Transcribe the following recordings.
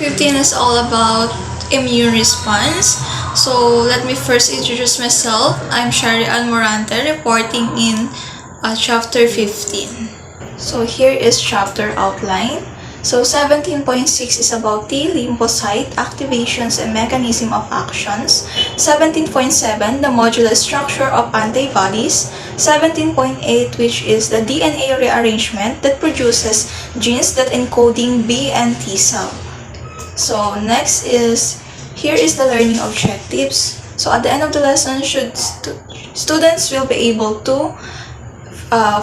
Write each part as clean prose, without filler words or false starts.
15 is all about immune response. So let me first introduce myself. I'm Shari Almorante reporting in chapter 15. So here is chapter outline. So 17.6 is about T lymphocyte activations and mechanism of actions. 17.7, the modular structure of antibodies. 17.8, which is the DNA rearrangement that produces genes that encoding B and T cell. So next is, here is the learning objectives. So at the end of the lesson, students will be able to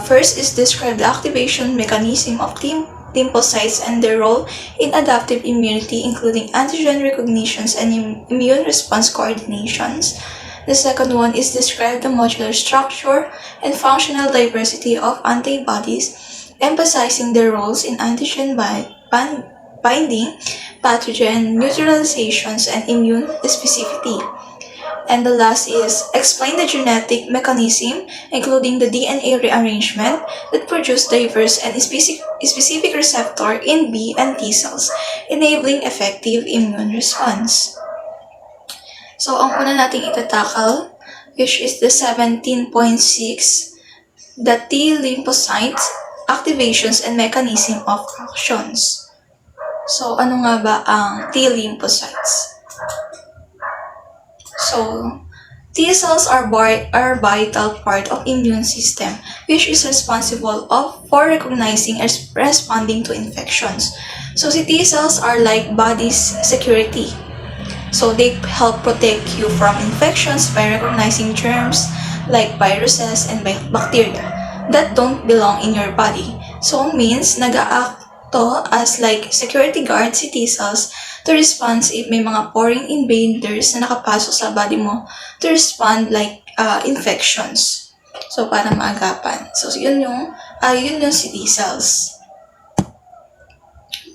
first is describe the activation mechanism of lymphocytes and their role in adaptive immunity, including antigen recognitions and immune response coordinations. The second one is describe the modular structure and functional diversity of antibodies, emphasizing their roles in antigen binding, pathogen neutralizations, and immune specificity. And the last is explain the genetic mechanism, including the DNA rearrangement that produce diverse and specific receptor in B and T cells, enabling effective immune response. So, ang una nating itatakal, which is the 17.6, the T lymphocytes, activations and mechanism of actions. So, ano nga ba ang T lymphocytes? So, T cells are vital part of immune system, which is responsible for recognizing and responding to infections. So, si T cells are like body's security. So, they help protect you from infections by recognizing germs like viruses and bacteria that don't belong in your body. So, means nag-a-act to as like security guard si T cells to respond if may mga foreign invaders na nakapasok sa body mo to respond like infections. So, para maagapan. So, yun yung si T cells.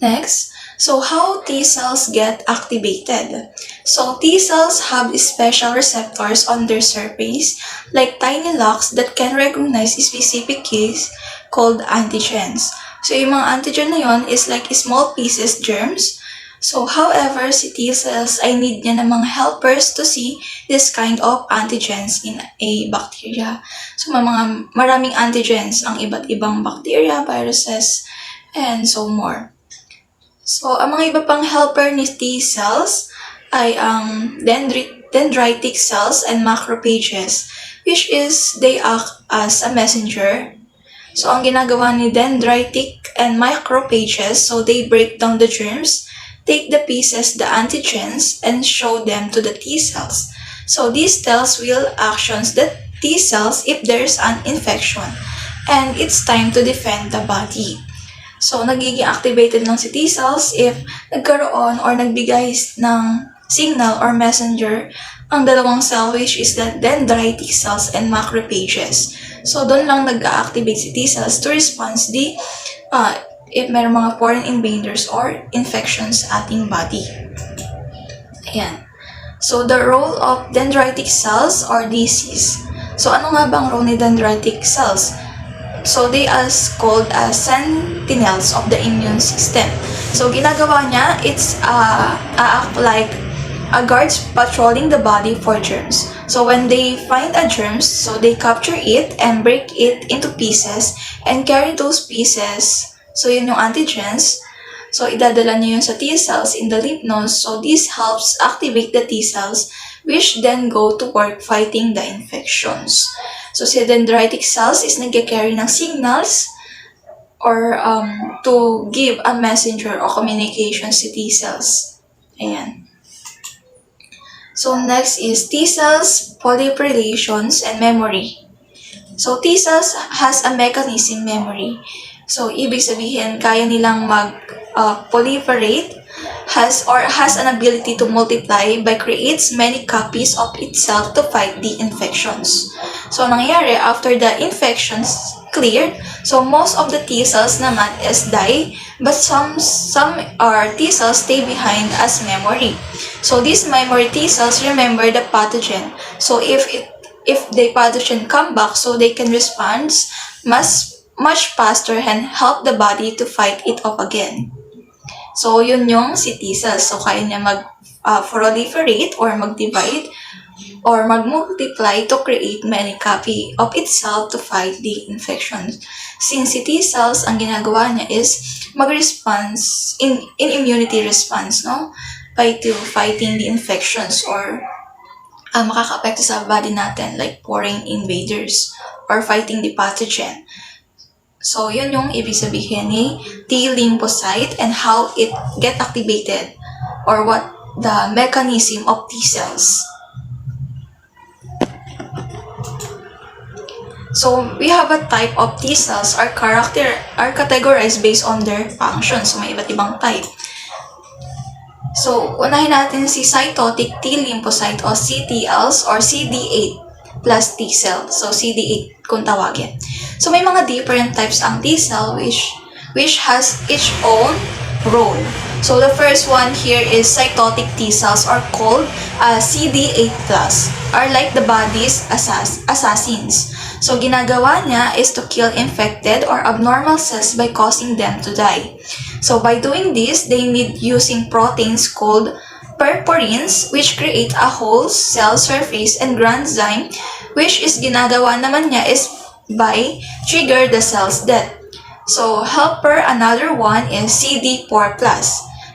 Next, so how T cells get activated? So, T cells have special receptors on their surface, like tiny locks that can recognize specific cues called antigens. So, yung mga antigen na yon is like small pieces germs. So, however, si T cells ay need niya ng mga helpers to see this kind of antigens in a bacteria. So, maraming antigens ang iba't ibang bacteria, viruses, and so more. So, ang mga iba pang helper ni T cells ay ang dendritic cells and macrophages, which is they act as a messenger. So, ang ginagawa ni dendritic and macrophages, so they break down the germs, take the pieces, the antigens, and show them to the T cells. So, these tells will actions the T cells if there's an infection, and it's time to defend the body. So, nagiging activated lang si T cells if nagkaroon or nagbigay ng signal or messenger ang dalawang cell, which is the dendritic cells and macrophages. So, doon lang nag-activate si T cells to respond if mayroong mga foreign invaders or infections sa ating body. Ayan. So, the role of dendritic cells or DCs. So, ano nga bang role ni dendritic cells? So, they are called as sentinels of the immune system. So, ginagawa niya, it's act like a guards patrolling the body for germs. So, when they find a germs, so they capture it and break it into pieces and carry those pieces. So, yun yung antigens. So, idadala niyo yun sa T cells in the lymph nodes. So, this helps activate the T cells, which then go to work fighting the infections. So, si dendritic cells is nag-carry ng signals or to give a messenger or communication si T cells. Ayan. So, next is T cells, proliferations, and memory. So, T cells has a mechanism memory. So, ibig sabihin, kaya nilang proliferate, has an ability to multiply by creates many copies of itself to fight the infections. So, nangyayari, after the infections cleared, so most of the T cells naman is die, but some T cells stay behind as memory. So, these memory T cells remember the pathogen. So, if the pathogen come back, so they can respond much faster and help the body to fight it off again. So, yun yung si T cells. So, kaya niya proliferate or mag-divide or mag-multiply to create many copy of itself to fight the infection. Since si T cells, ang ginagawa niya is mag-response in immunity response, no? By to fighting the infections or makaka-apekto sa body natin like foreign invaders or fighting the pathogen. So, yun yung ibig sabihin ni T lymphocyte and how it get activated or what the mechanism of T cells. So, we have a type of T cells are categorized based on their function. So, may iba't ibang type. So, unahin natin si cytotic T lymphocyte o CTLs or CD8 plus T cell. So, CD8 kung tawagin. So, may mga different types ang T cell which has each own role. So, the first one here is cytotic T cells are called CD8 plus are like the body's assassins. So, ginagawa niya is to kill infected or abnormal cells by causing them to die. So, by doing this, they need using proteins called perforins which create a whole cell surface and granzyme which is ginagawa naman niya is by trigger the cell's death. So, helper, another one is CD4+.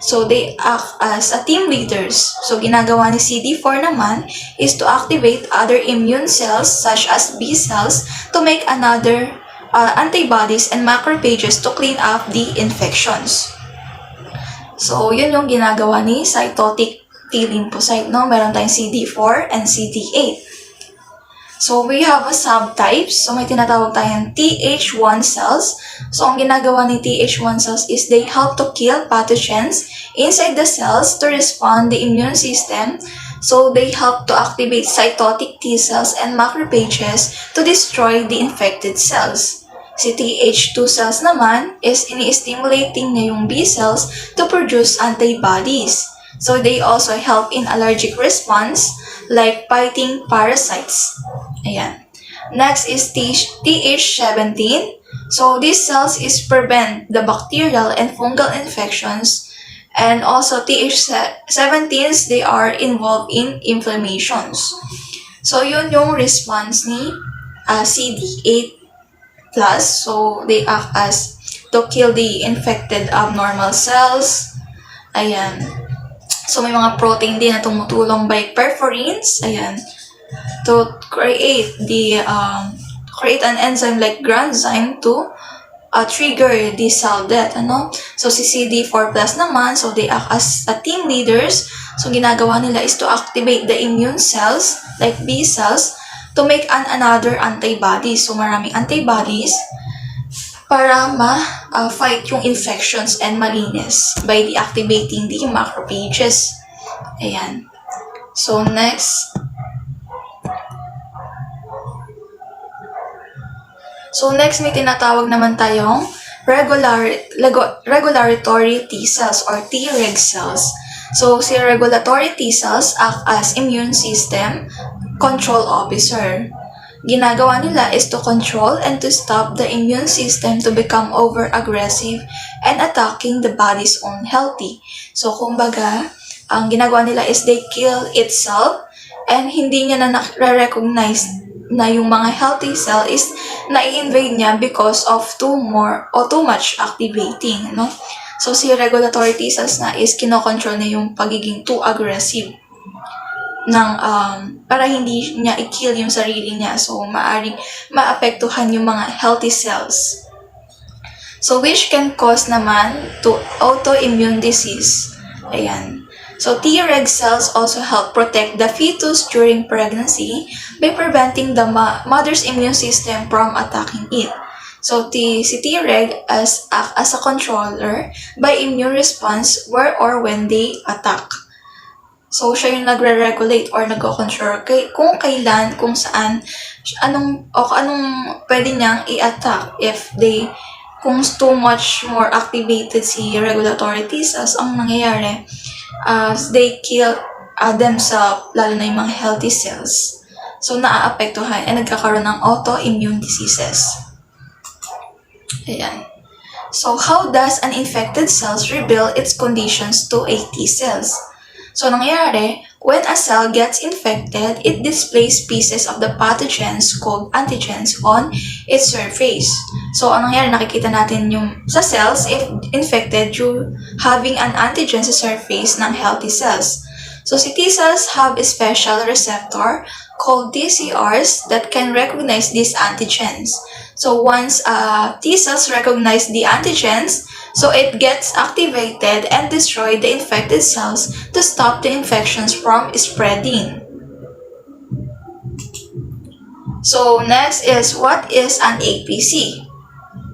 So, they act as a team leaders. So, ginagawa ni CD4 naman is to activate other immune cells such as B cells to make another antibodies and macrophages to clean up the infections. So, yun yung ginagawa ni cytotic T lymphocyte, no? Meron tayong CD4 and CD8. So, we have a subtypes. So, may tinatawag tayong Th1 cells. So, ang ginagawa ni Th1 cells is they help to kill pathogens inside the cells to respond the immune system. So, they help to activate cytotic T cells and macrophages to destroy the infected cells. Si Th2 cells naman is ini-stimulating na yung B cells to produce antibodies. So, they also help in allergic response like fighting parasites. Ayan. Next is Th17. So, these cells is prevent the bacterial and fungal infections. And also, Th17s, they are involved in inflammations. So, yun yung response ni CD8+. So, they act as to kill the infected abnormal cells. Ayan. So, may mga protein din na tumutulong by perforins. Ayan. To create an enzyme like granzyme to trigger the cell death, ano? So, si CD4+ naman, so they act as team leaders. So, ginagawa nila is to activate the immune cells, like B cells, to make another antibodies. So, maraming antibodies para ma-fight yung infections and malinis by deactivating the macrophages. Ayan. So, next. So, next may tinatawag naman tayong regulatory T cells or Treg cells. So, si regulatory T cells act as immune system control officer. Ginagawa nila is to control and to stop the immune system to become over-aggressive and attacking the body's own healthy. So, kumbaga, ang ginagawa nila is they kill itself and hindi niya na recognize na yung mga healthy cell is na-invade niya because of too much activating, no? So, si regulatory T cells na is kinokontrol na yung pagiging too aggressive ng para hindi niya i-kill yung sarili niya. So, maaring maapektuhan yung mga healthy cells. So, which can cause naman to autoimmune disease. Ayan. So, Treg cells also help protect the fetus during pregnancy by preventing the mother's immune system from attacking it. So, si Treg act as a controller by immune response where or when they attack. So, siya yung nagre-regulate or nag-control kung kailan, kung saan, anong pwede niyang i-attack kung too much more activated si regulatory T cells, ang nangyayari, they kill themselves, lalo na yung mga healthy cells. So, naaapektuhan and nagkakaroon ng autoimmune diseases. Ayan. So how does an infected cells reveal its conditions to a T cells? So nangyayari, when a cell gets infected, it displays pieces of the pathogens called antigens on its surface. So anong nangyayari, nakikita natin yung sa cells if infected through having an antigen sa surface ng healthy cells. So si T cells have a special receptor called TCRs that can recognize these antigens. So once T cells recognize the antigens, so it gets activated and destroy the infected cells to stop the infections from spreading. So next is, what is an APC?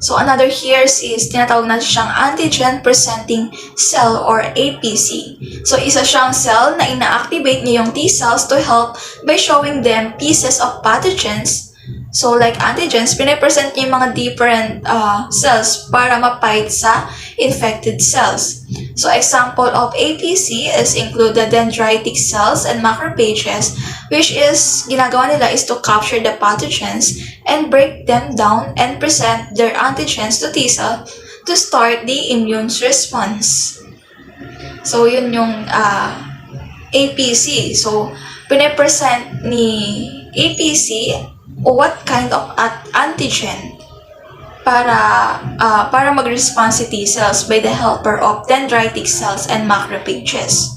So another here is tinatawag natin siyang antigen presenting cell or APC. So isa siyang cell na ina-activate niya yung T cells to help by showing them pieces of pathogens. So like antigens, pinapresent niya yung mga different cells para ma-fight sa infected cells. So example of APC is include the dendritic cells and macrophages, which is ginagawa nila is to capture the pathogens and break them down and present their antigens to T cell to start the immune response. So yun yung APC. So pinapresent ni APC what kind of antigen para mag-respond si T cells by the helper of dendritic cells and macrophages.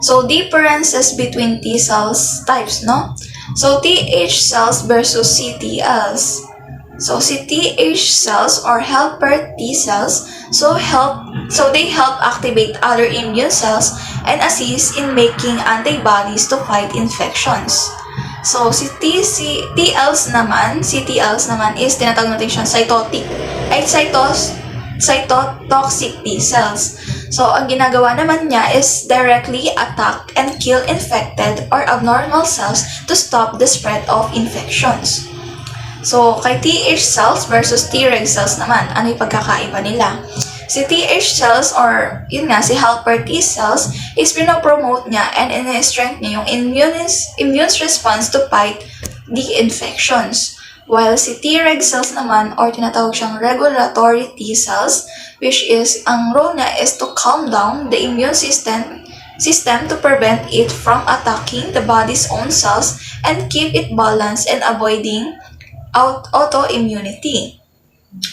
So differences between T cells types, no? So TH cells versus CTLs. So CTH cells or helper T cells so they help activate other immune cells and assist in making antibodies to fight infections. So si CTLs naman is tinatawag natin siyang cytotoxic T cells. So ang ginagawa naman niya is directly attack and kill infected or abnormal cells to stop the spread of infections. So kay TH cells versus Treg cells naman, ano yung pagkakaiba nila? Si TH cells or yun nga, si helper T cells is pinopromote niya and in-strength niya yung immune response to fight the infections. While si Treg cells naman or tinatawag siyang regulatory T cells, which is ang role niya is to calm down the immune system to prevent it from attacking the body's own cells and keep it balanced and avoiding autoimmunity.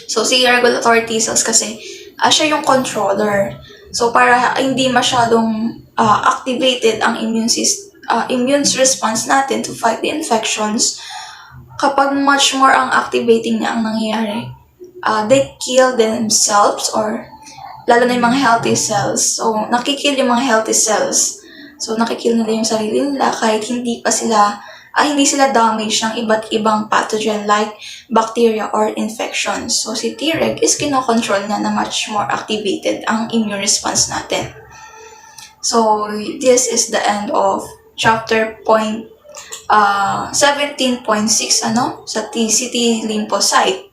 So si regulatory T cells kasi siya yung controller. So para hindi masyadong activated ang immune response natin to fight the infections, kapag much more ang activating niya ang nangyayari, they kill themselves or lalo na yung mga healthy cells. So nakikill yung mga healthy cells. So nakikill nila yung sarili nila kahit hindi sila damage ng iba't ibang pathogen like bacteria or infections. So si Treg is kinokontrol na much more activated ang immune response natin. So this is the end of chapter 17.6 sa TCT lymphocyte.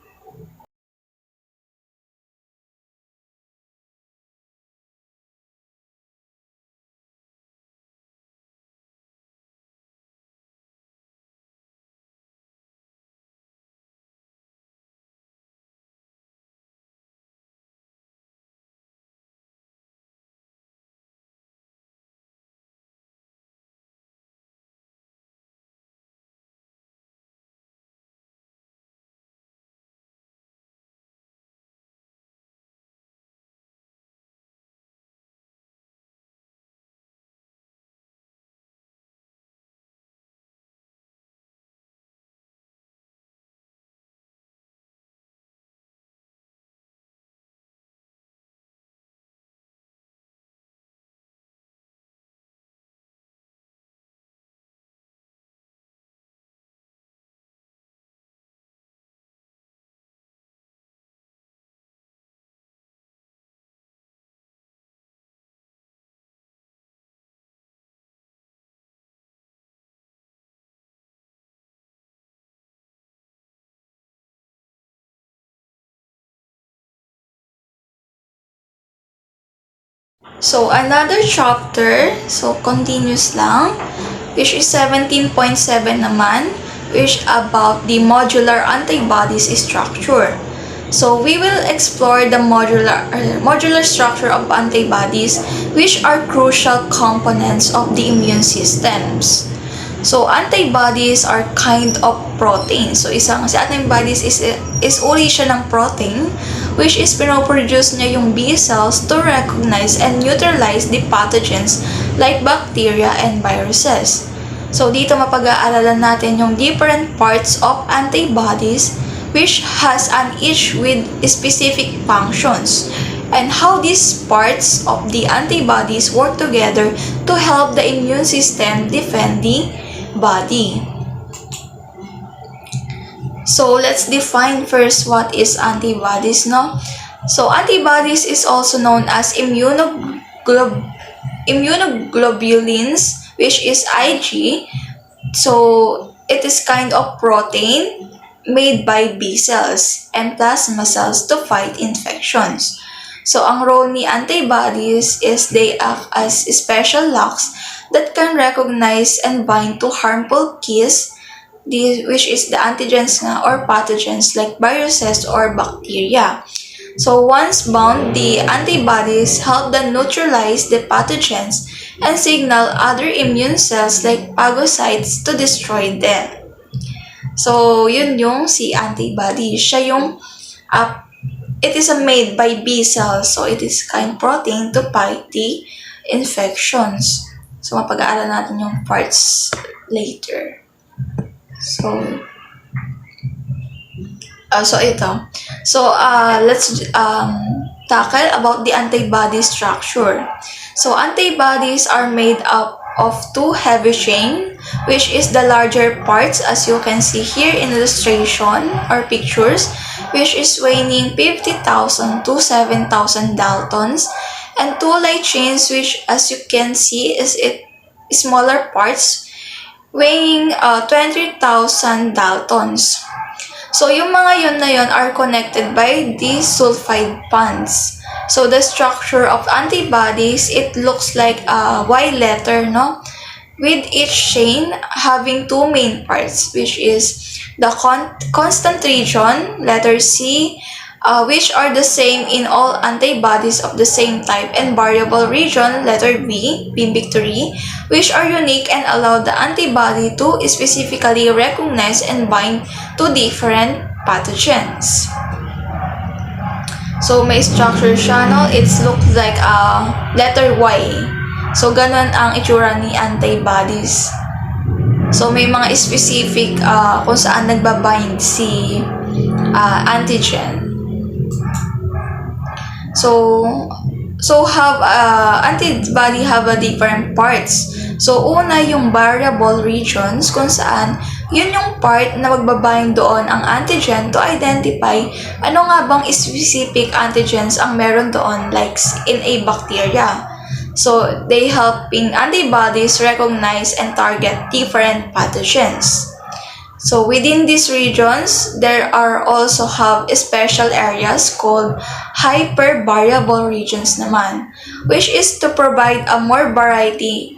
So another chapter, so continuous lang, which is 17.7 naman, which about the modular antibodies structure. So we will explore the modular structure of antibodies, which are crucial components of the immune systems. So antibodies are kind of protein. So isang si antibodies is uri siya ng protein, which is pinoproduce niya yung B cells to recognize and neutralize the pathogens like bacteria and viruses. So dito mapag-aaralan natin yung different parts of antibodies, which has an each with specific functions, and how these parts of the antibodies work together to help the immune system defend the body. So let's define first what is antibodies, no? So antibodies is also known as immunoglobulins, which is Ig. So it is kind of protein made by B cells and plasma cells to fight infections. So ang role ni antibodies is they act as special locks that can recognize and bind to harmful keys, which is the antigens nga or pathogens like viruses or bacteria. So once bound, the antibodies help them neutralize the pathogens and signal other immune cells like phagocytes to destroy them. So yun yung si antibody. Siya yung it is made by B cells, so it is kind protein to fight the infections. So mapag-aaral natin yung parts later. So ito. So let's tackle about the antibody structure. So antibodies are made up of two heavy chain, which is the larger parts as you can see here in illustration or pictures, which is weighing 50,000 to 7,000 Daltons, and two light chains, which as you can see is smaller parts weighing 20,000 Daltons. So yung mga yun na yun are connected by these sulfide bonds. So the structure of antibodies, it looks like a Y letter, no? With each chain having two main parts, which is the constant region, letter C, which are the same in all antibodies of the same type, and variable region, letter B, B victory, which are unique and allow the antibody to specifically recognize and bind to different pathogens. So may structure siya, no? It looks like a letter Y. So ganun ang itsura ni antibodies. So may mga specific kung saan nagbabind si antigen. So have antibody have a different parts. So una yung variable regions kung saan yun yung part na magbabind doon ang antigen to identify ano nga bang specific antigens ang meron doon like in a bacteria. So they helping antibodies recognize and target different pathogens. So within these regions, there are also have special areas called hypervariable regions naman, which is to provide a more variety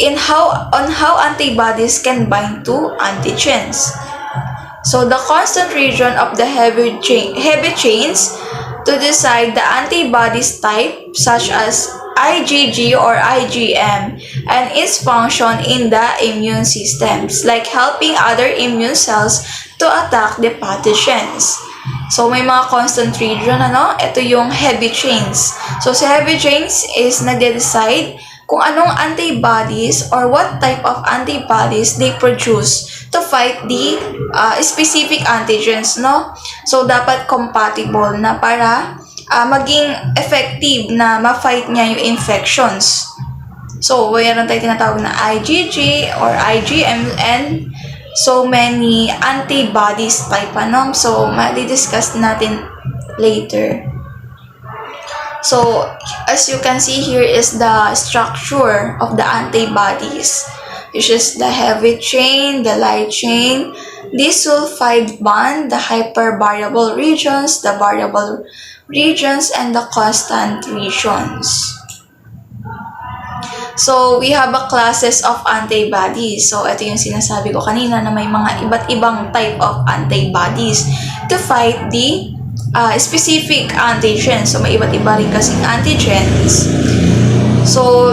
on how antibodies can bind to antigens. So the constant region of the heavy chains to decide the antibodies type such as IgG or IgM and its function in the immune systems, like helping other immune cells to attack the pathogens. So may mga constant region, ito yung heavy chains. So si heavy chains is nagde-decide kung anong antibodies or what type of antibodies they produce to fight the specific antigens, no? So dapat compatible na para maging effective na ma-fight niya yung infections. So, mayroon tayo tinatawag na IgG or IgM and so many antibodies type, So, ma-discuss natin later. So, as you can see here is the structure of the antibodies, which is the heavy chain, the light chain, the sulfide bond, the hypervariable regions, the variable regions, and the constant regions. So, we have a classes of antibodies. So, ito yung sinasabi ko kanina na may mga iba't ibang type of antibodies to fight the specific antigens. So, may iba't iba rin kasing antigens. So,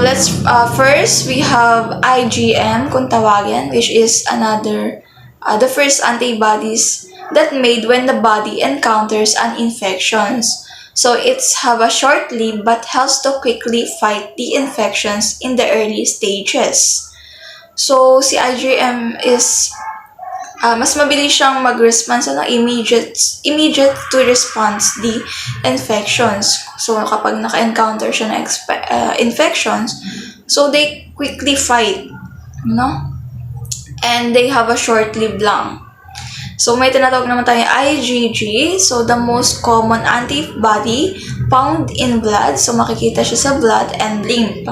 first, we have IgM, kung tawagin, which is the first antibodies that made when the body encounters an infections. So, it's have a short life but helps to quickly fight the infections in the early stages. So, si IgM is mas mabilis siyang mag-response immediate to response the infections. So, kapag naka-encounter siya ng infections, so they quickly fight, no? And they have a short-lived lang. So, may tinatawag naman tayong IgG. So, the most common antibody found in blood. So, makikita siya sa blood and lymph.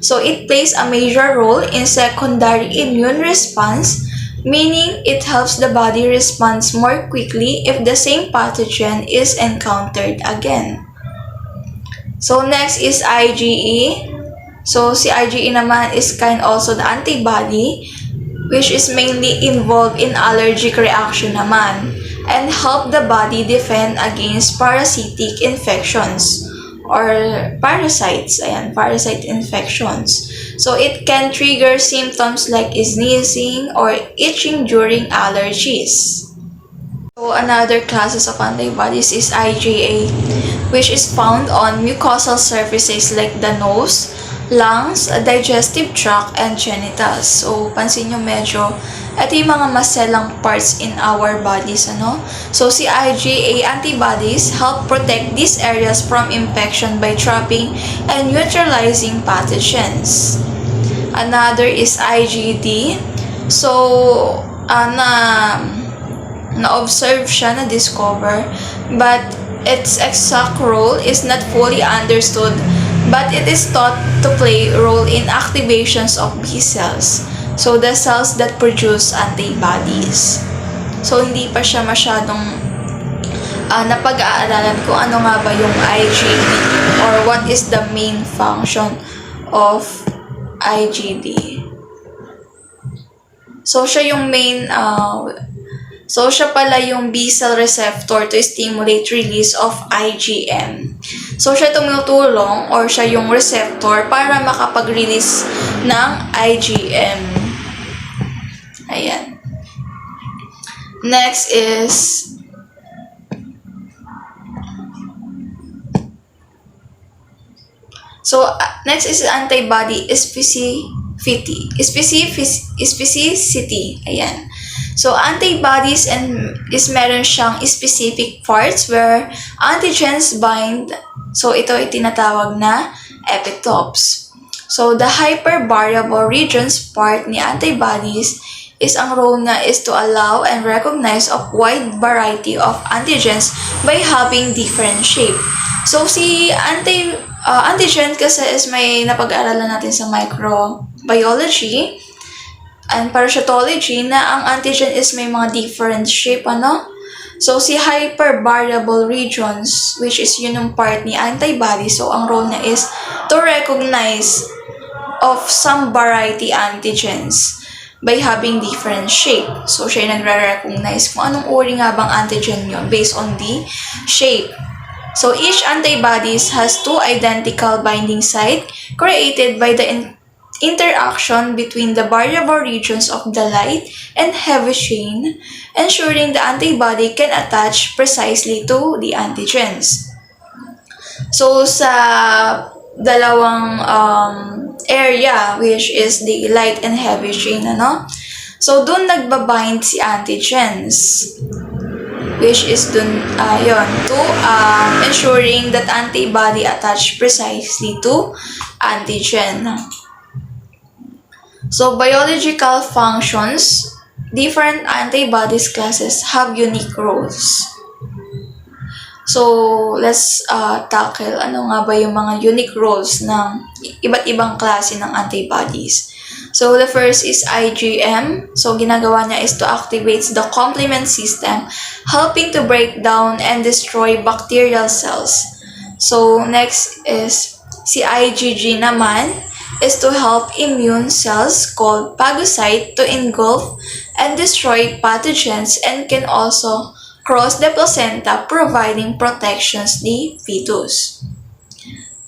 So, it plays a major role in secondary immune response, meaning it helps the body respond more quickly if the same pathogen is encountered again. So, next is IgE. So, si IgE naman is kind also the antibody which is mainly involved in allergic reaction naman and help the body defend against parasitic infections or parasites, parasite infections. So, it can trigger symptoms like sneezing or itching during allergies. So, another classes of antibodies is IgA, which is found on mucosal surfaces like the nose, lungs, digestive tract, and genitals. So, pansin nyo medyo, ito yung mga maselang parts in our bodies, ano? So, si IgA antibodies help protect these areas from infection by trapping and neutralizing pathogens. Another is IgD. So, na-observe siya, na-discover, but its exact role is not fully understood, but it is thought to play a role in activations of B cells. So, the cells that produce antibodies. So, hindi pa siya masyadong napag-aaralan kung ano nga ba yung IgD or what is the main function of IgD. So, siya yung main So, siya pala yung B-cell receptor to stimulate release of IgM. So, siya tumutulong or siya yung receptor para makapag-release ng IgM. Ayan. Next is antibody specificity. Ayan. So, antibodies is meron siyang specific parts where antigens bind. So, ito ay tinatawag na epitopes. So, the hypervariable regions part ni antibodies is ang role niya is to allow and recognize of wide variety of antigens by having different shape. So, si antigen kasi is may napag-aralan natin sa microbiology and parasitology na ang antigen is may mga different shape, ano? So, si hypervariable regions, which is yun yung part ni antibody, so ang role niya is to recognize of some variety antigens by having different shape. So, siya yung nagre-recognize kung anong uri nga bang antigen yun based on the shape. So, each antibodies has two identical binding site created by the interaction between the variable regions of the light and heavy chain, ensuring the antibody can attach precisely to the antigens. So, sa dalawang area, which is the light and heavy chain, ano? So, dun nagbabind si antigens, which is dun, to ensuring that antibody attach precisely to antigen. So, biological functions, different antibodies classes have unique roles. So, let's tackle ano nga ba yung mga unique roles ng iba't ibang klase ng antibodies. So, the first is IgM. So, ginagawa niya is to activate the complement system, helping to break down and destroy bacterial cells. So, next is si IgG naman is to help immune cells called phagocyte to engulf and destroy pathogens and can also cross the placenta, providing protections the fetus.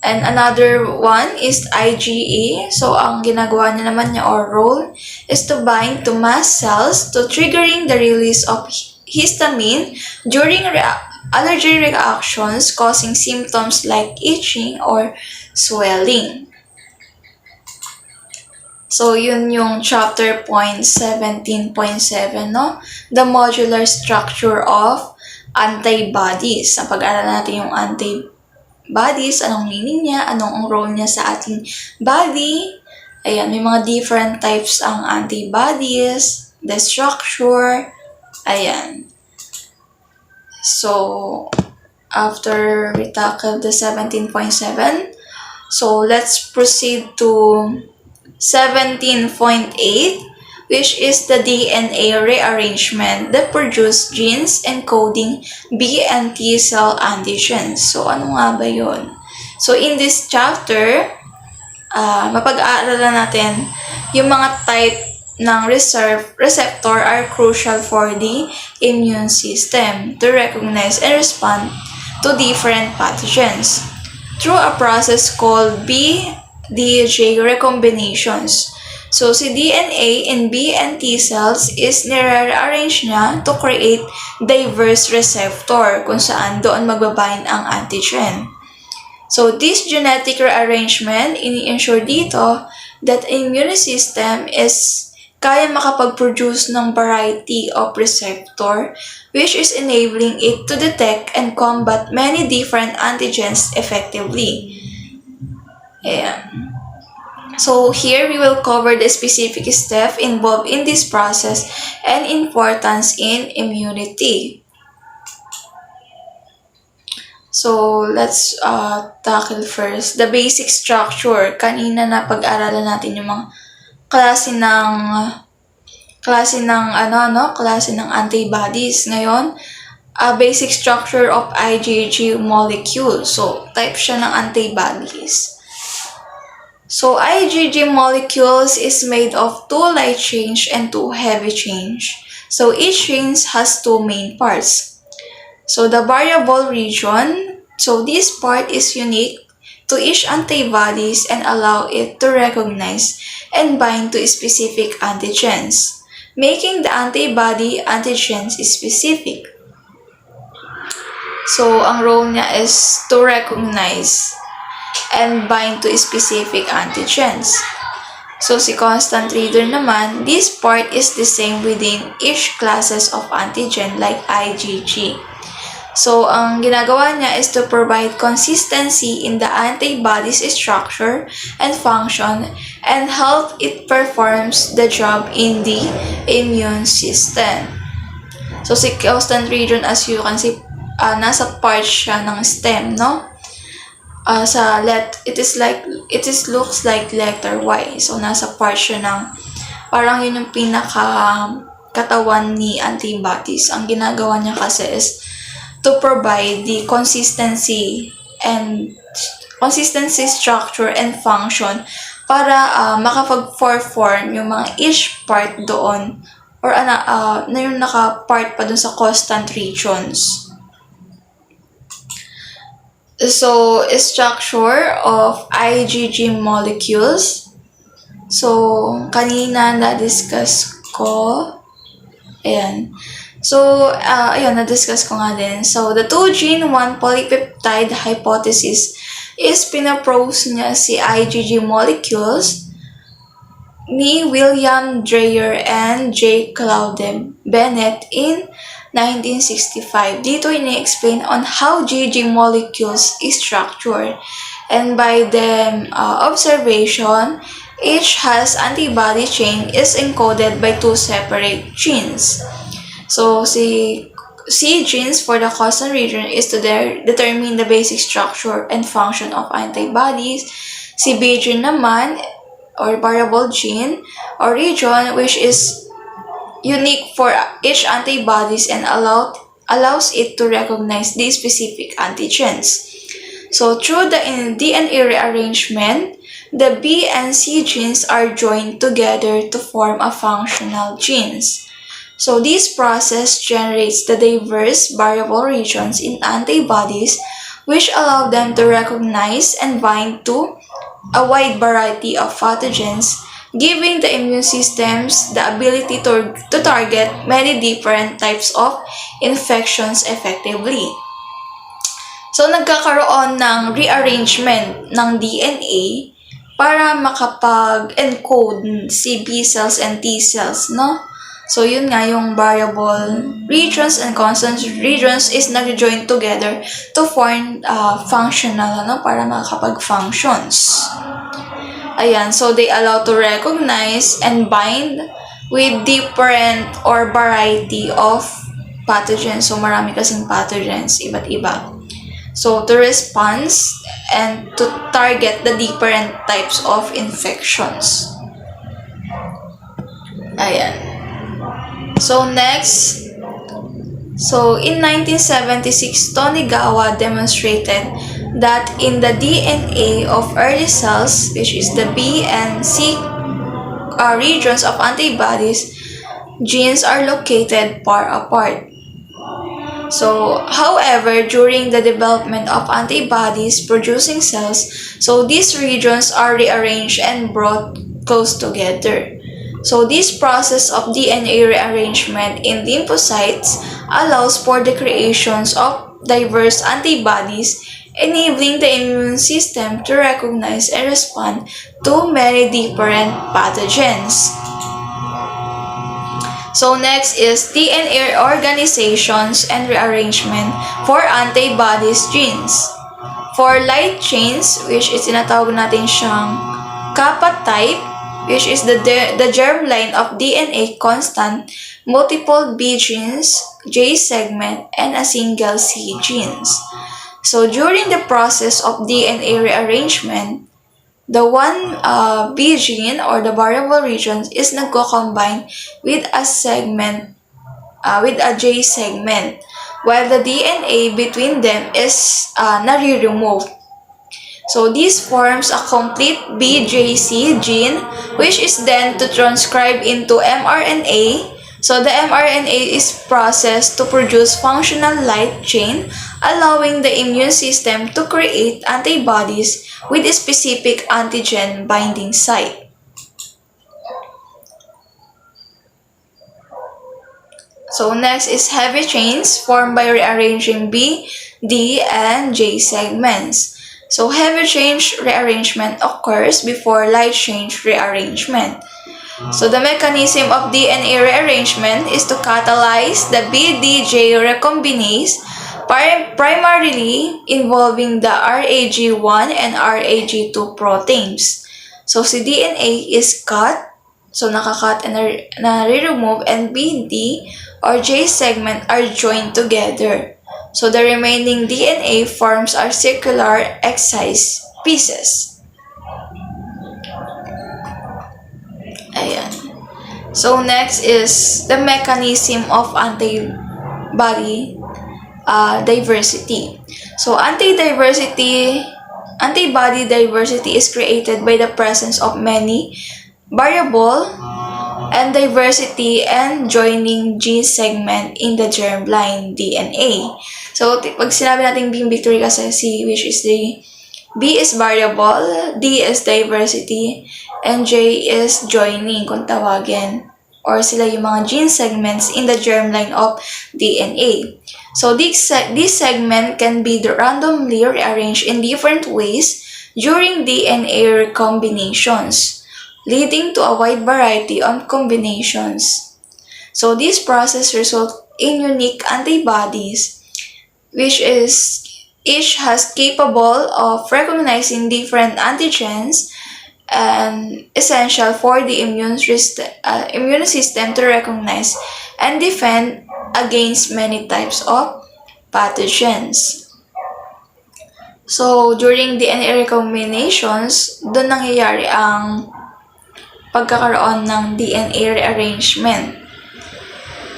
And another one is IgA. So, ang ginagawa niya naman niya or role is to bind to mast cells to triggering the release of histamine during allergy reactions, causing symptoms like itching or swelling. So, yun yung chapter point 17.7, no? The modular structure of antibodies. Sa pag-aaral natin yung antibodies, anong meaning niya, anong role niya sa ating body. Ayan, may mga different types ang antibodies, the structure, ayan. So, after we tackle the 17.7, so let's proceed to 17.8, which is the DNA rearrangement that produce genes encoding B and T cell antigens. So, ano nga ba yun? So, in this chapter, mapag-aaralan natin yung mga type ng receptor are crucial for the immune system to recognize and respond to different pathogens through a process called B-DJ recombinations. So, si DNA in B and T cells is nire-arrange niya to create diverse receptor kung saan doon magbabind ang antigen. So, this genetic rearrangement, ini-ensure dito that immune system is kaya makapag-produce ng variety of receptor which is enabling it to detect and combat many different antigens effectively. Ayan. So, here we will cover the specific steps involved in this process and importance in immunity. So, let's tackle first the basic structure. Kanina na pag-aralan natin yung mga klase ng antibodies. Ngayon, basic structure of IgG molecule. So, type siya ng antibodies. So, IgG molecules is made of 2 light chains and 2 heavy chains. So, each chain has 2 main parts. So, the variable region, so this part is unique to each antibodies and allow it to recognize and bind to specific antigens, making the antibody antigens specific. So, ang role niya is to recognize and bind to specific antigens. So, si constant reader naman, this part is the same within each classes of antigen like IgG. So, ang ginagawa niya is to provide consistency in the antibody's structure and function and help it performs the job in the immune system. So, si constant region, as you can see, nasa part siya ng stem, no? It looks like letter Y. So, nasa part siya ng, parang yun yung katawan ni antibodies. Ang ginagawa niya kasi is to provide the consistency, structure, and function para makapag-perform yung mga each part doon or na yung naka-part pa doon sa constant regions. So, structure of IgG molecules. So, kanina na-discuss ko. Ayan. So, na-discuss ko nga din. So, the 2-gene 1 polypeptide hypothesis is pinapropose niya si IgG molecules ni William Dreyer and J. Claude Bennett in 1965. Dito ini-explain on how GG molecules is structured. And by the observation, each has antibody chain is encoded by 2 separate genes. So, C genes for the constant region is to determine the basic structure and function of antibodies. Si B gene naman, or variable gene, or region, which is unique for each antibodies and allows it to recognize the specific antigens. So, through the DNA rearrangement, the B and C genes are joined together to form a functional genes. So this process generates the diverse variable regions in antibodies which allow them to recognize and bind to a wide variety of pathogens, giving the immune systems the ability to target many different types of infections effectively. So, nagkakaroon ng rearrangement ng DNA para makapag-encode si B cells and T cells, no? So, yun nga yung variable regions and constant regions is nag-join together to form functional, para makakapag-functions. Ayan, so they allow to recognize and bind with different or variety of pathogens. So, marami kasing pathogens, iba't iba. So, to respond and to target the different types of infections. Ayan. So, next. So, in 1976, Tonigawa demonstrated that in the DNA of early cells, which is the B and C regions of antibodies, genes are located far apart. So, however, during the development of antibodies producing cells, so these regions are rearranged and brought close together. So, this process of DNA rearrangement in lymphocytes allows for the creations of diverse antibodies, enabling the immune system to recognize and respond to many different pathogens. So next is DNA organizations and rearrangement for antibodies genes. For light chains, which is tinatawag natin siyang kappa type, which is the germline of DNA constant, multiple B genes, J segment, and a single C genes. So during the process of DNA rearrangement, the one B gene or the variable region is nagko-combine with a segment, with a J segment, while the DNA between them is nare-remove. So this forms a complete BJC gene, which is then to transcribe into mRNA. So the mRNA is processed to produce functional light chain, allowing the immune system to create antibodies with a specific antigen binding site. So next is heavy chains formed by rearranging B, D, and J segments. So heavy chain rearrangement occurs before light chain rearrangement. So the mechanism of DNA rearrangement is to catalyze the BDJ recombinase, primarily involving the RAG1 and RAG2 proteins. So si DNA is cut, so nakakat and nare-remove, and BD or J segment are joined together. So the remaining DNA forms are circular excised pieces. Ayan. So next is the mechanism of antibody diversity. So antibody diversity is created by the presence of many variable and diversity and joining gene segment in the germline DNA. So pag sinabi natin being victory kasi which is the B is variable, D is diversity, and J is joining kung tawagin. Or sila yung mga gene segments in the germline of DNA. So this segment can be randomly rearranged in different ways during DNA recombinations, leading to a wide variety of combinations. So this process results in unique antibodies, which is each has capable of recognizing different antigens and essential for the immune system to recognize and defend against many types of pathogens. So, during DNA recombinations, doon nangyayari ang pagkakaroon ng DNA rearrangement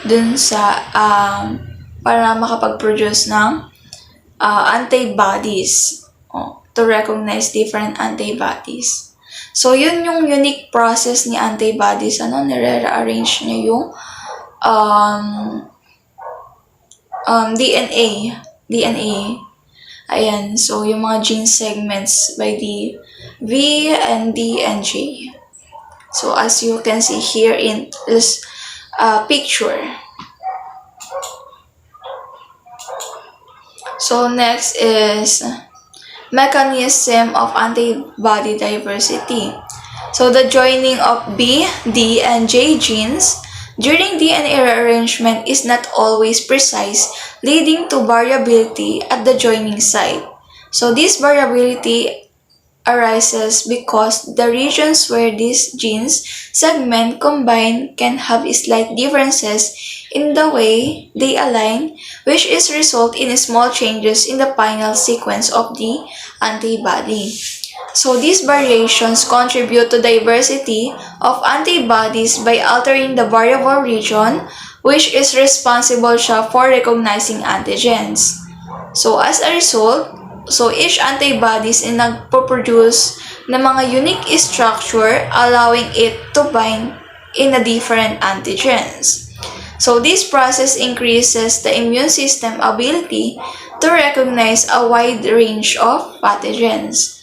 dun sa para makapag-produce ng antibodies to recognize different antibodies. So, yun yung unique process ni antibodies. Nire-rearrange niya yung um, DNA. Ayan, so yung mga gene segments by the V and D and J. So as you can see here in this picture. So next is mechanism of antibody diversity. So the joining of B, D, and J genes during DNA rearrangement is not always precise, leading to variability at the joining site. So this variability arises because the regions where these genes segment combine can have slight differences in the way they align, which is result in small changes in the final sequence of the antibody. So these variations contribute to diversity of antibodies by altering the variable region, which is responsible siya for recognizing antigens. So as a result, each antibodies ay nagpo-produce ng mga unique structure allowing it to bind in a different antigens. So this process increases the immune system ability to recognize a wide range of pathogens.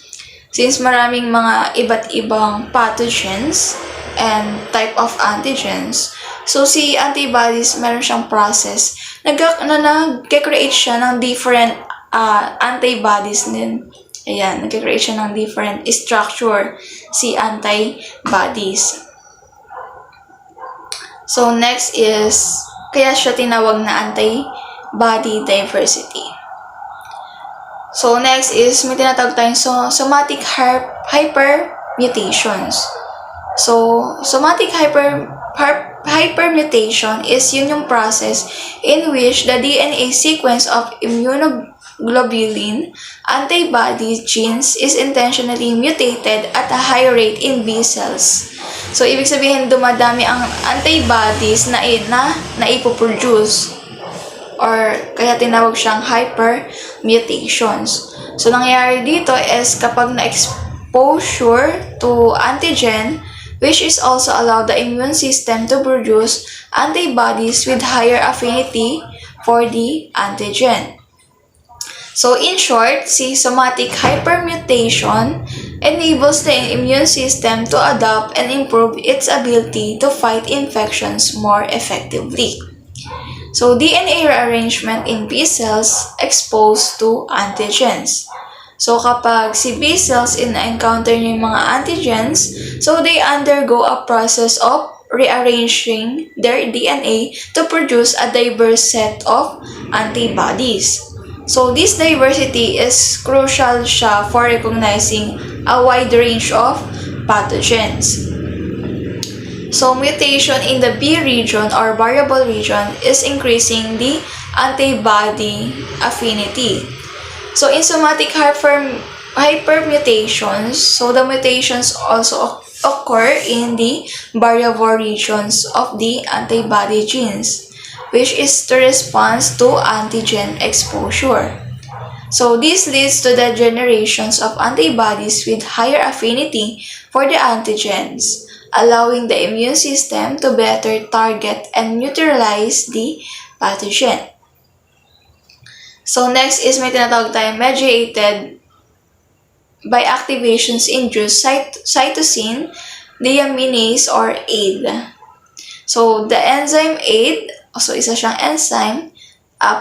Since maraming mga iba't ibang pathogens and type of antigens, so si antibodies meron siyang process na nag-create siya ng different antibodies din. Ayan, nag-create siya ng different structure si antibodies. So next is, kaya siya tinawag na antibody diversity. So next is, may tinatawag tayong somatic hypermutations. So somatic hypermutation is yun yung process in which the DNA sequence of immunoglobulin antibody genes is intentionally mutated at a high rate in B cells. So ibig sabihin, dumadami ang antibodies na ipoproduce, or kaya tinawag siyang hypermutations. So nangyayari dito is kapag na-exposure to antigen, which is also allow the immune system to produce antibodies with higher affinity for the antigen. So in short, si somatic hypermutation enables the immune system to adapt and improve its ability to fight infections more effectively. So DNA rearrangement in B cells exposed to antigens. So kapag si B cells encounter niya yung mga antigens, so they undergo a process of rearranging their DNA to produce a diverse set of antibodies. So this diversity is crucial siya for recognizing a wide range of pathogens. So mutation in the B region or variable region is increasing the antibody affinity. So in somatic hypermutations, so the mutations also occur in the variable regions of the antibody genes, which is the response to antigen exposure. So this leads to the generations of antibodies with higher affinity for the antigens, allowing the immune system to better target and neutralize the pathogen. So next is may tinatawag tayong mediated by activations induced cytosine deaminase or AID. So the enzyme AID, so isa siyang enzyme,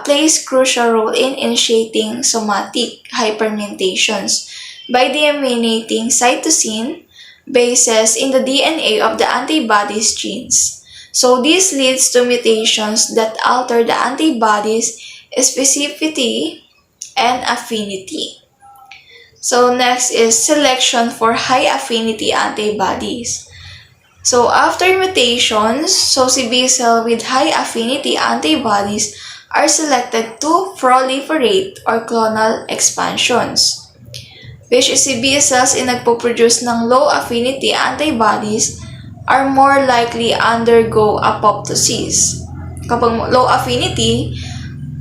plays crucial role in initiating somatic hypermutations by deaminating cytosine bases in the DNA of the antibody's genes. So this leads to mutations that alter the antibody's specificity and affinity. So next is selection for high affinity antibodies. So after mutations, so si B cell with high affinity antibodies are selected to proliferate or clonal expansions, which is si B cells in nagpo-produce ng low affinity antibodies are more likely undergo apoptosis. Kapag low affinity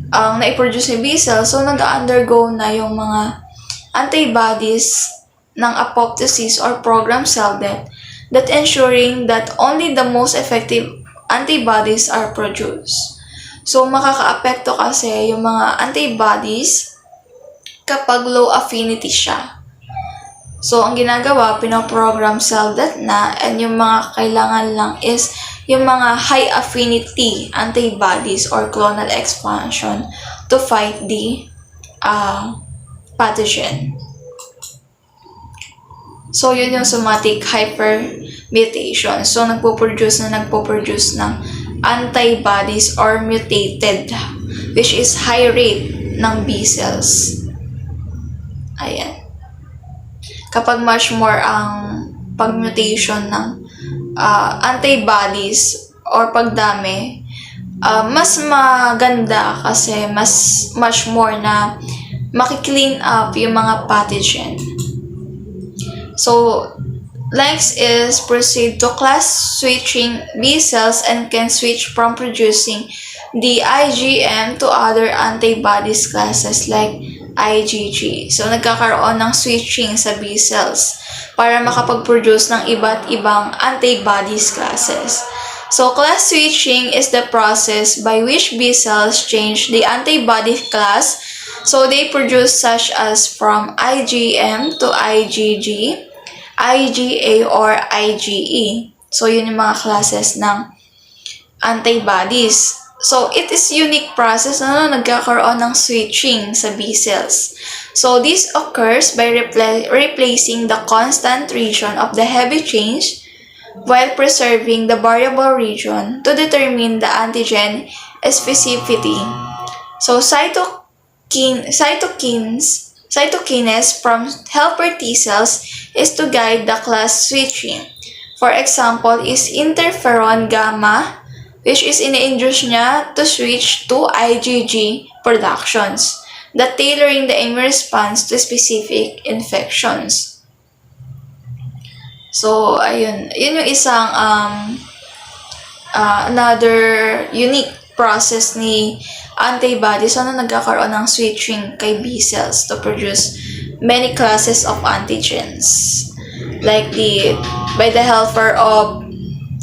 ang naiproduce ni B cell, so nag-undergo na yung mga antibodies ng apoptosis or programmed cell death, that ensuring that only the most effective antibodies are produced. So, makakaapekto kasi yung mga antibodies kapag low affinity siya. So, ang ginagawa, pinoprogram cell death na, and yung mga kailangan lang is yung mga high affinity antibodies or clonal expansion to fight the pathogen. So, yun yung somatic hypermutation. So, nagpo-produce ng antibodies or mutated, which is high rate ng B cells. Ayan. Kapag much more ang pag-mutation ng antibodies or pagdami, mas maganda kasi much more na maki-clean up yung mga pathogen. So, next is proceed to class switching B cells and can switch from producing the IgM to other antibodies classes like IgG. So, nagkakaroon ng switching sa B cells para makapag-produce ng iba't ibang antibodies classes. So, class switching is the process by which B cells change the antibody class. So, they produce such as from IgM to IgG, IgA, or IgE. So, yun yung mga classes ng antibodies. So, it is unique process na nagkakaroon ng switching sa B cells. So, this occurs by replacing the constant region of the heavy change while preserving the variable region to determine the antigen specificity. So, cytokinase from helper T cells is to guide the class switching. For example, is interferon gamma, which is ini-induce niya to switch to IgG productions, that tailoring the immune response to specific infections. So, ayun. Yun yung isang another unique process ni antibodies na nagkakaroon ng switching kay B cells to produce many classes of antigens. Like by the helper of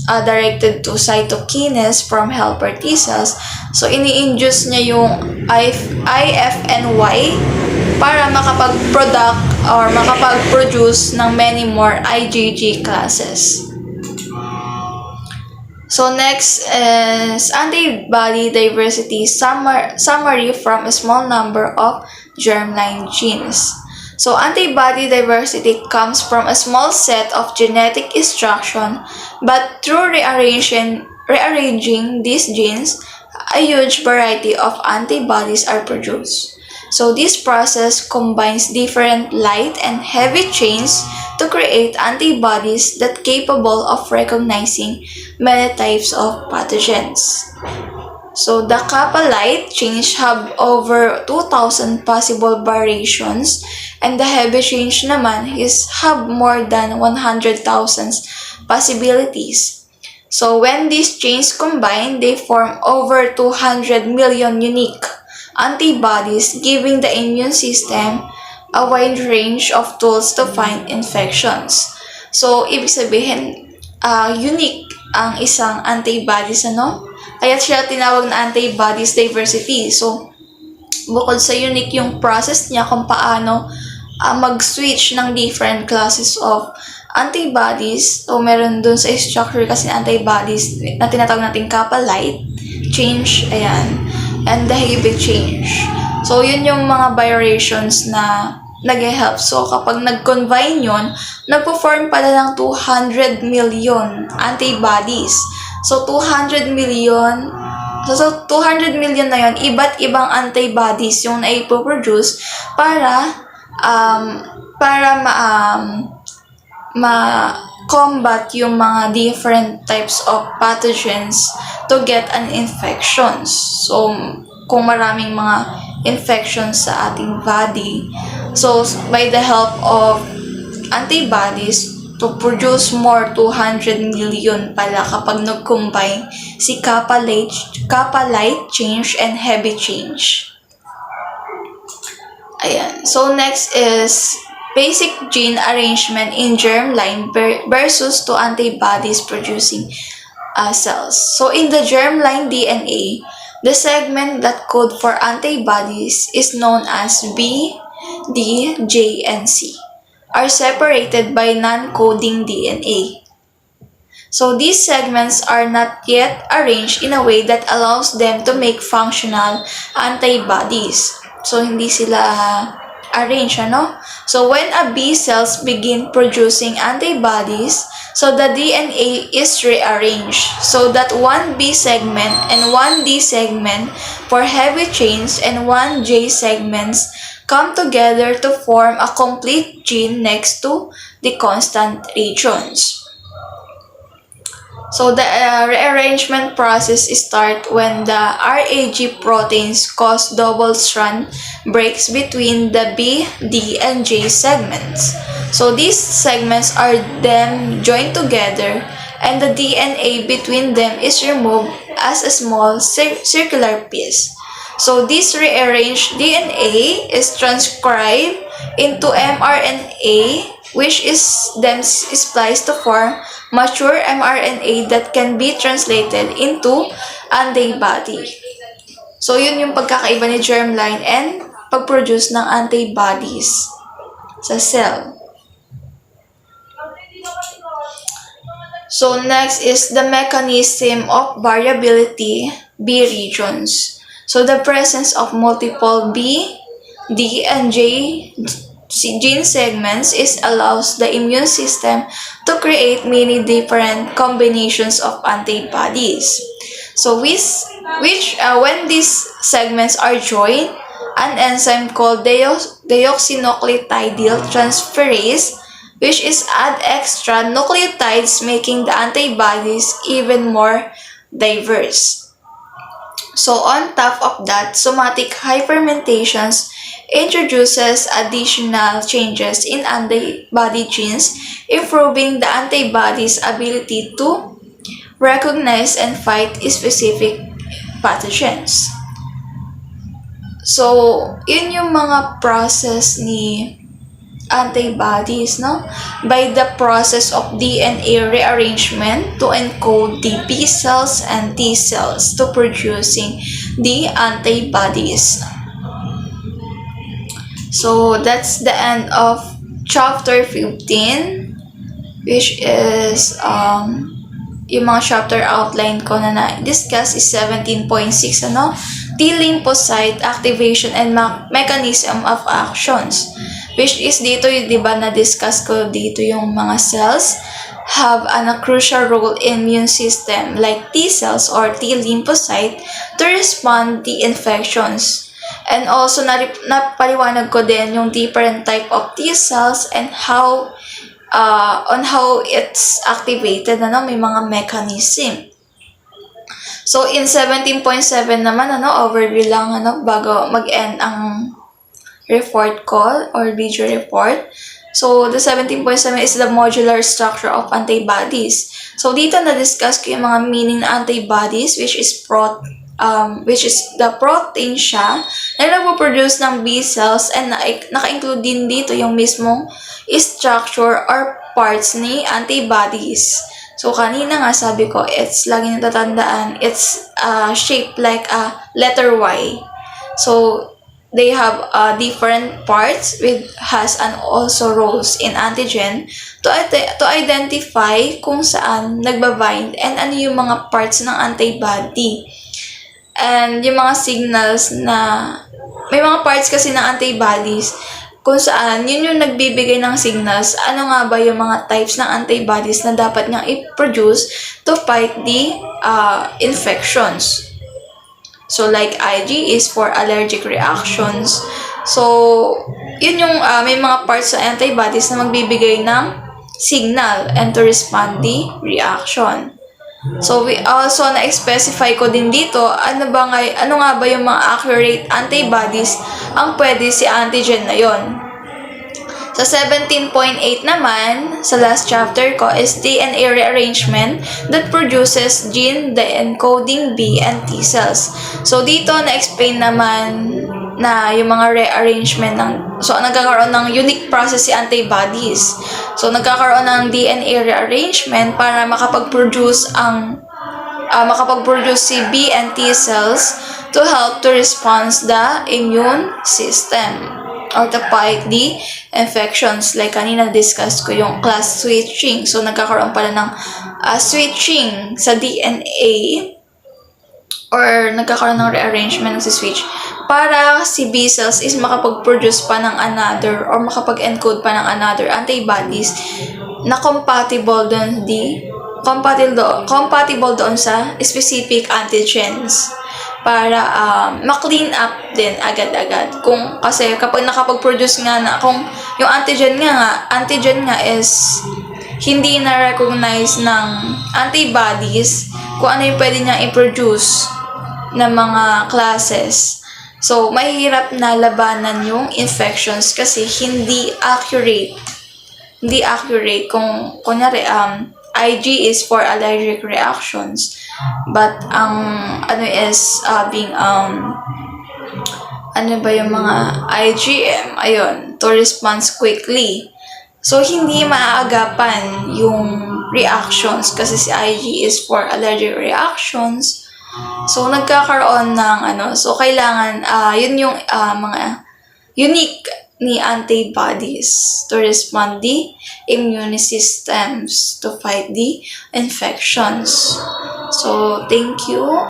directed to cytokinase from helper T cells. So, ini-induce niya yung IFNY para makapag-product or makapag-produce ng many more IgG classes. So, next is antibody diversity summary from a small number of germline genes. So, antibody diversity comes from a small set of genetic instruction, but through rearranging these genes, a huge variety of antibodies are produced. So, this process combines different light and heavy chains to create antibodies that capable of recognizing many types of pathogens. So, the kappa light change have over 2,000 possible variations, and the heavy change naman have more than 100,000 possibilities. So, when these chains combine, they form over 200 million unique antibodies, giving the immune system a wide range of tools to find infections. So, ibig sabihin, unique ang isang antibodies, Kaya siya tinawag na antibodies diversity. So, bukod sa unique yung process niya kung paano mag-switch ng different classes of antibodies. So, meron dun sa structure kasi antibodies na tinatawag natin kappa light change, ayan, and the heavy change. So, yun yung mga variations na nag-help. So, kapag nag-combine yun, nagpo-form pala ng 200 million antibodies. So, 200 million na yun, iba't ibang antibodies yung naipoproduce para ma-combat yung mga different types of pathogens to get an infections. So, kung maraming mga infections sa ating body, so by the help of antibodies to produce more 200 million pala kapag nag-combine si kappa light change and heavy change. Ayan. So, next is basic gene arrangement in germline versus to antibodies producing cells. So in the germline DNA, the segment that code for antibodies is known as B, D, J, and C, are separated by non-coding DNA. So these segments are not yet arranged in a way that allows them to make functional antibodies. So hindi sila arrange, ano? So when a B cells begin producing antibodies, so the DNA is rearranged so that one B segment and one D segment for heavy chains and one J segments come together to form a complete gene next to the constant regions. So the rearrangement process starts when the RAG proteins cause double-strand breaks between the B, D, and J segments. So these segments are then joined together and the DNA between them is removed as a small circular piece. So this rearranged DNA is transcribed into mRNA, which is then spliced to form mature mRNA that can be translated into antibody. So yun yung pagkakaiba ni germline and pag-produce ng antibodies sa cell. So next is the mechanism of variability B regions. So the presence of multiple B, D, and J gene segments allows the immune system to create many different combinations of antibodies. So when these segments are joined, an enzyme called deoxynucleotidyl transferase, which is add extra nucleotides, making the antibodies even more diverse. So on top of that, somatic hypermentations introduces additional changes in antibody genes, improving the antibody's ability to recognize and fight specific pathogens. So, yun yung mga process ni antibodies, no? By the process of DNA rearrangement to encode the B cells and T cells to producing the antibodies. So that's the end of chapter 15, which is yung mga chapter outline ko na na-discuss is 17.6, ano? T lymphocyte activation and mechanism of actions, which is dito yung, di ba, na-discuss ko dito yung mga cells have a crucial role in immune system like T cells or T lymphocyte to respond to infections. And also, napaliwanag ko din yung different type of T cells and how on how it's activated, ano, may mga mechanism. So, in 17.7 naman, ano, overview lang, ano, bago mag-end ang report ko or video report. So, the 17.7 is the modular structure of antibodies. So, dito na-discuss ko yung mga meaning na antibodies, which is the protein siya na nagpo-produce ng B cells and naka-include din dito yung mismong structure or parts ni antibodies. So, kanina nga sabi ko, it's lagi natatandaan, it's shaped like a letter Y. So, they have different parts has and also roles in antigen to identify kung saan nagbabind and ano yung mga parts ng antibody. And yung mga signals na, may mga parts kasi ng antibodies kung saan yun yung nagbibigay ng signals, ano nga ba yung mga types ng antibodies na dapat niyang i-produce to fight the infections. So, like IG is for allergic reactions. So, yun yung may mga parts sa antibodies na magbibigay ng signal and to respond the reaction. So, we also na-specify ko din dito, ano nga ba yung mga accurate antibodies ang pwede si antigen na yon. Sa 17.8 naman, sa last chapter ko, is DNA rearrangement that produces gene encoding B and T cells. So, dito na-explain naman na yung mga rearrangement nagkakaroon ng unique process si antibodies. So, nagkakaroon ng DNA rearrangement para makapag-produce ang makapag-produce si B and T cells to help to respond the immune system or to fight the infections. Like kanina discuss ko yung class switching. So nagkakaroon pala ng switching sa DNA or nagkakaroon ng rearrangement ng si switch para si B cells is makapag-produce pa ng another or makapag-encode pa ng another antibodies na compatible doon sa specific antigens para ma-clean up din agad-agad. Kasi kapag nakapag-produce nga na, kung yung antigen nga is hindi na-recognize ng antibodies kung ano yung pwede niyang i-produce na mga classes. So, mahirap na labanan yung infections kasi hindi accurate. Kung kunyari, IG is for allergic reactions. But, yung mga IgM, to respond quickly. So, hindi maaagapan yung reactions kasi si IG is for allergic reactions. So, nagkakaroon ng so kailangan, yun yung mga unique ni antibodies to respond the immune systems to fight the infections. So, thank you.